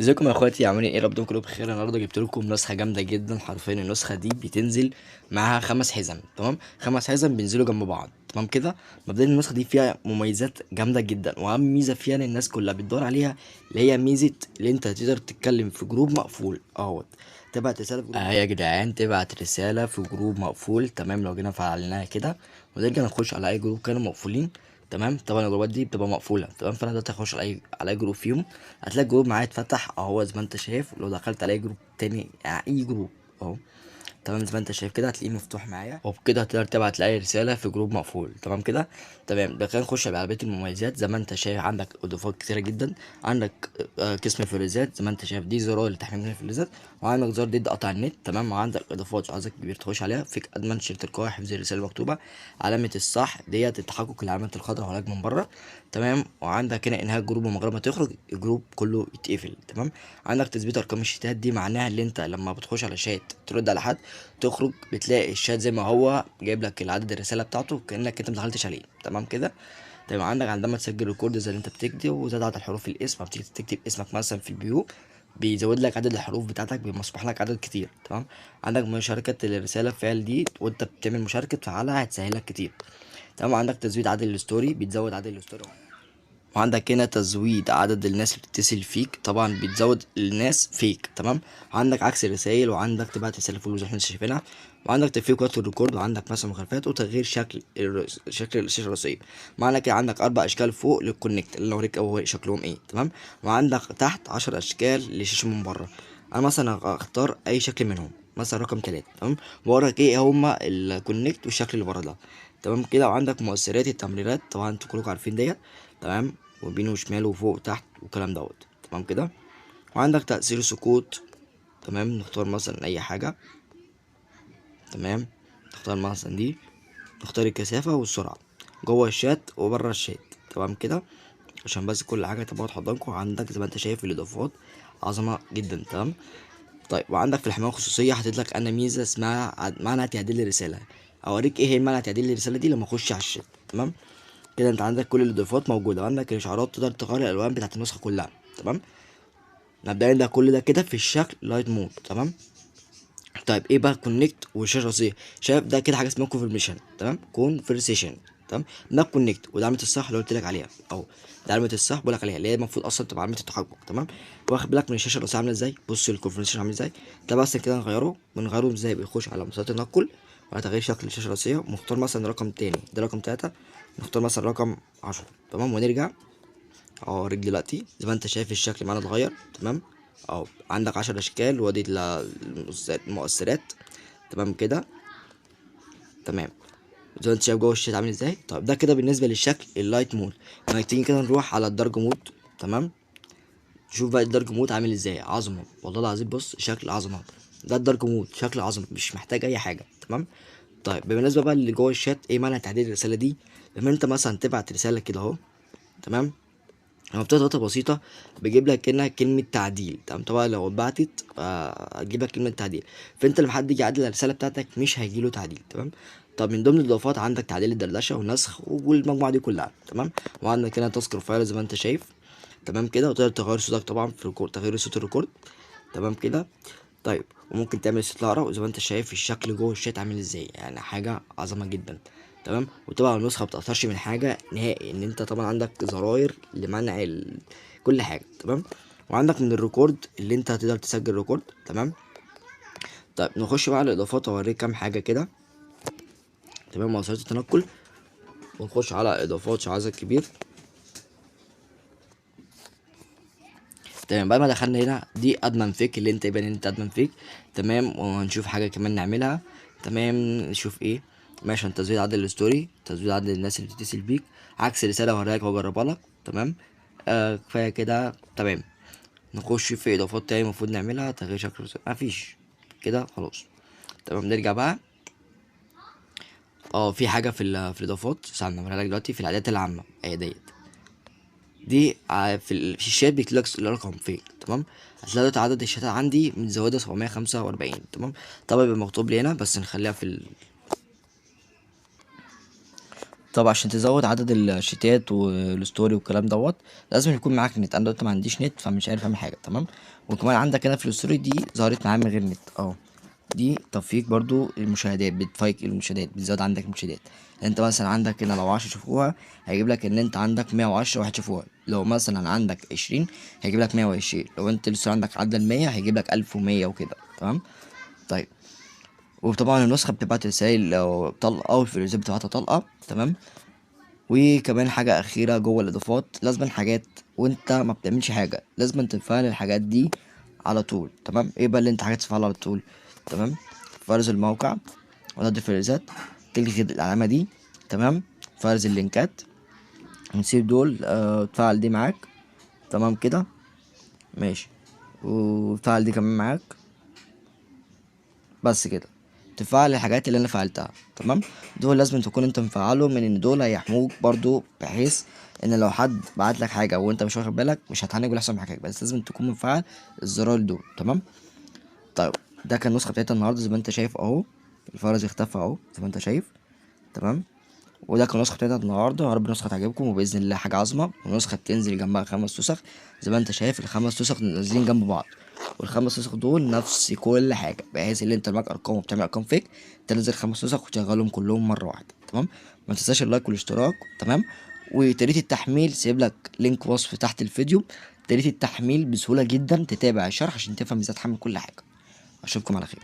ازيكم يا اخواتي؟ عاملين ايه؟ ربكم كله بخير. النهارده جبت لكم نسخه جامده جدا. حرفيا النسخه دي بتنزل معاها 5 حزم، تمام؟ 5 حزم بينزلوا جنب بعض، تمام كده. مبدئيا النسخه دي فيها مميزات جامده جدا، واهم ميزه فيها ان الناس كلها بتدور عليها، اللي هي ميزه اللي انت تقدر تتكلم في جروب مقفول اهوت. تبعت رساله في جروب يا جدعان، تبعت رساله في جروب مقفول، تمام؟ لو جينا فعلناها كده ونرجع نخش على اي جروب كانوا مقفولين، تمام. طبعا الجروبات دي بتبقى مقفوله، تمام. فانا دلوقتي هخش على اي جروب فيهم، هتلاقي الجروب معايا اتفتح اهو زي ما انت شايف. لو دخلت على اي جروب تاني، يعني اي جروب اهو، تمام، زي ما انت شايف كده هتلاقيه مفتوح معايا، وبكده هتقدر تبعت لاي رساله في جروب مقفول، تمام كده. تمام، ده خلينا نخش على بقيه المميزات. زي ما انت شايف عندك اضافات كتيره جدا. عندك قسم فلزات، زي ما انت شايف دي زرار لتحميل الفلزات، وعندك زرار ضد قطع النت، تمام. وعندك اضافات عايزك كبير تخش عليها، فيك ادمن شيل تلقائي حفظ الرساله المكتوبه، علامه الصح ديت التحقق، العلامات الخضراء وراك من بره، تمام. وعندك هنا انهاء الجروب، ومجرد ما تخرج الجروب كله يتقفل، تمام. عندك تثبيت ارقام الشتات، دي معناها ان انت لما بتخش على شات ترد على حد، تخرج بتلاقي الشات زي ما هو جايب لك العدد الرساله بتاعته كانك انت ما دخلتش عليه، تمام كده. تمام. عندك عندما تسجل ريكورد زي اللي انت بتكتب وزاد عدد الحروف في الاسم، بتيجي تكتب اسمك مثلا في البيو، بيزود لك عدد الحروف بتاعتك، بيمسح لك عدد كتير، تمام. عندك مشاركة الرسالة فعل دي، وانت بتعمل مشاركة فعلها هتسهل لك كتير، تمام. عندك تزويد عدد الستوري، بتزود عدد الستوري. وعندك هنا تزويد عدد الناس اللي بتتصل فيك، طبعا بتزود الناس فيك، تمام. وعندك عكس الرسائل، وعندك تبعت رسالة فول زي ما احنا شايفينها، وعندك تفريق وقت الريكورد، وعندك مثلا مخالفات وتغيير شكل الشاشة الرئيسية. معنى كده عندك 4 أشكال فوق للكونكت اللي اوريك هو شكلهم ايه، تمام. وعندك تحت 10 أشكال للشاشة من بره. أنا مثلا هختار أي شكل منهم، مثلا رقم 3، تمام. وأوريك ايه هما الكونكت والشكل اللي بره ده، تمام كده. وعندك مؤثرات التمريرات، طبعا انتوا كلكم عارفين ديت، تمام. ويمين وشمال وفوق وتحت والكلام دوت، تمام كده. وعندك تأثير سكوت، تمام. نختار مثلا أي حاجة، تمام. نختار مثلا دي، نختار الكثافة والسرعة جوه الشات وبره الشات، تمام كده، عشان بس كل حاجة تبقى واضحة قدامكم. عندك زي ما انت شايف الإضافات عظمة جدا، تمام. طيب، وعندك في الحماية الخصوصية حاطط لك أنا ميزة اسمها معنى تعديل الرسالة. أوريك إيه هي معنى تعديل الرسالة دي لما أخش على الشات، تمام كده. أنت عندك كل الإضافات موجودة، وعندك الإشعارات تقدر تغير الألوان بتاعت النسخة كلها، تمام. مبدئيا ده كل ده كده في الشكل لايت مود، تمام. طيب ايه بقى كونكت والشاشه الرئيسيه؟ شايف ده كده حاجه اسمها كونفرميشن، تمام، كونفرسيشن، تمام. ده كونكت، وده علامه الصح اللي قلت لك عليها، او ده علامه الصح بقول لك عليها، اللي هي المفروض اصلا تبقى علامه التحقق، تمام. واخد بالك من الشاشه الرئيسيه عامله ازاي؟ بص الكونفرسيشن عامل ازاي. ده بس كده بنغيره ازاي؟ بيخش على مسارات التنقل وعلى تغيير شكل الشاشه الرئيسيه، ونختار مثلا رقم تاني، ده رقم 3، نختار مثلا رقم 10، تمام. ونرجع اوريك دلوقتي زي ما انت شايف الشكل معانا اتغير، تمام. اهو عندك 10 اشكال، وادي المؤثرات، تمام كده، تمام. زي ما انت شايف جوه الشات عامل ازاي. طيب ده كده بالنسبه للشكل اللايت مود. لما تيجي كده نروح على الدارك مود، تمام. شوف بقى الدارك مود عامل ازاي، عظمه والله العظيم، بص شكل عظمه. ده الدارك مود شكل عظمه، مش محتاج اي حاجه، تمام. طيب بالنسبه بقى اللي جوه الشات، ايه معنى تعديل الرساله دي؟ لما انت مثلا تبعت رساله كده اهو، تمام، لما بتضغط بسيطة بيجيب لك هنا كلمة تعديل، تمام. طبعا لو اتبعتت هتجيب لك كلمة تعديل، فانت لما حد يجي يعدل الرسالة بتاعتك مش هيجيله تعديل، تمام. طب من ضمن الاضافات عندك تعديل الدردشة والنسخ والمجموعة دي كلها، تمام. وعندك هنا تذكر فايل زي ما انت شايف، تمام كده. وتقدر تغير صوتك طبعا في الريكورد، تغيير صوت الريكورد، تمام كده. طيب، وممكن تعمل استطلاع وزي ما انت شايف الشكل جوه الشات عامل ازاي، يعني حاجه عظمه جدا، تمام. وطبعا النسخه مبتأثرش من حاجه نهائي، ان انت طبعا عندك زراير لمنع كل حاجه، تمام. وعندك من الريكورد اللي انت هتقدر تسجل ريكورد، تمام. طيب نخش بقى على الاضافات، اوريك كام حاجه كده، تمام. وسيله التنقل، ونخش على اضافات شعاع كبير، تمام. بعد ما دخلنا هنا دي ادمن فيك، اللي انت يبان ان انت ادمن فيك، تمام. وهنشوف حاجه كمان نعملها، تمام. نشوف ايه؟ ماشي، تزويد عدد الستوري، تزويد عدد الناس اللي بتتصل بيك، عكس رساله هوريك واجربها لك، تمام. كفايه كده، تمام. نخش في اضافات تاني المفروض نعملها، تغيير شكل الرسالة. مفيش كده، خلاص، تمام. نرجع بقى. في حاجه في الاضافات، استنى اوريها لك دلوقتي في الاعدادات العامه، هي ديت. دي في الشات بيطلق الرقم فين، تمام. هتلاقي دلوقتي عدد الشتات عندي متزودة 745، تمام. طبعا يبقى مكتوب لي هنا، بس نخليها طب عشان تزود عدد الشيتات والستوري والكلام دوت لازم يكون معاك نت. انا دلوقتي ما عنديش نت فمش عارف اعمل حاجه. تمام. وكمان عندك هنا في الستوري دي ظهرت معايا من غير نت اهو. دي تفيق برضو المشاهدات، بتفيق المشاهدات، بتزود عندك المشاهدات. انت مثلا عندك هنا لو 10 شافوها هيجيب لك ان انت عندك 110 واحد شافوها. لو مثلا عندك 20 هيجيب لك 120. لو انت لسه عندك عدد 100 هيجيب لك 1100 وكده. تمام. طيب. وطبعا النسخه بتبعت رسائل لو طلقه والفيروزات بتبعتها طلقه. تمام. وكمان حاجة أخيرة جوه الإضافات، لازما حاجات وأنت ما بتعملش حاجة لازما تفعل الحاجات دي على طول. تمام. ايه بقى اللي انت حاجات تفعلها على طول؟ تمام. فرز الموقع وتضيف الفيروزات، تلغي العلامة دي. تمام. فرز اللينكات ونسيب دول. تفعل دي معاك. تمام كده. ماشي. وتفعل دي كمان معاك. بس كده تفعل الحاجات اللي انا فعلتها. تمام. دول لازم تكون انت مفعلهم من ان دول هيحموك برضو، بحيث ان لو حد بعت لك حاجه وانت مش واخد بالك مش هتهنج ولا يحصل معاك حاجه، بس لازم تكون مفعل الزرار دول. تمام. طيب. ده كان النسخه بتاعتنا النهارده زي ما انت شايف اهو. الفرز اختفى اهو زي ما انت شايف. تمام. وده كان النسخه بتاعتنا النهارده، يا رب النسخه تعجبكم وباذن الله حاجه عظمه. والنسخه بتنزل جنبها 5 نسخ زي ما انت شايف، ال5 نسخ نازلين جنب بعض. وال5 نسخ دول نفس كل حاجه، بحيث ان انت معاك ارقام وبتعمل ارقام فيك تنزل 5 نسخ وتشغلهم كلهم مره واحده. تمام. ما تنساش اللايك والاشتراك. تمام. وطريقه التحميل سيب لك لينك وصف تحت الفيديو. طريقه التحميل بسهوله جدا، تتابع الشرح عشان تفهم ازاي تحمل كل حاجه. اشوفكم على خير.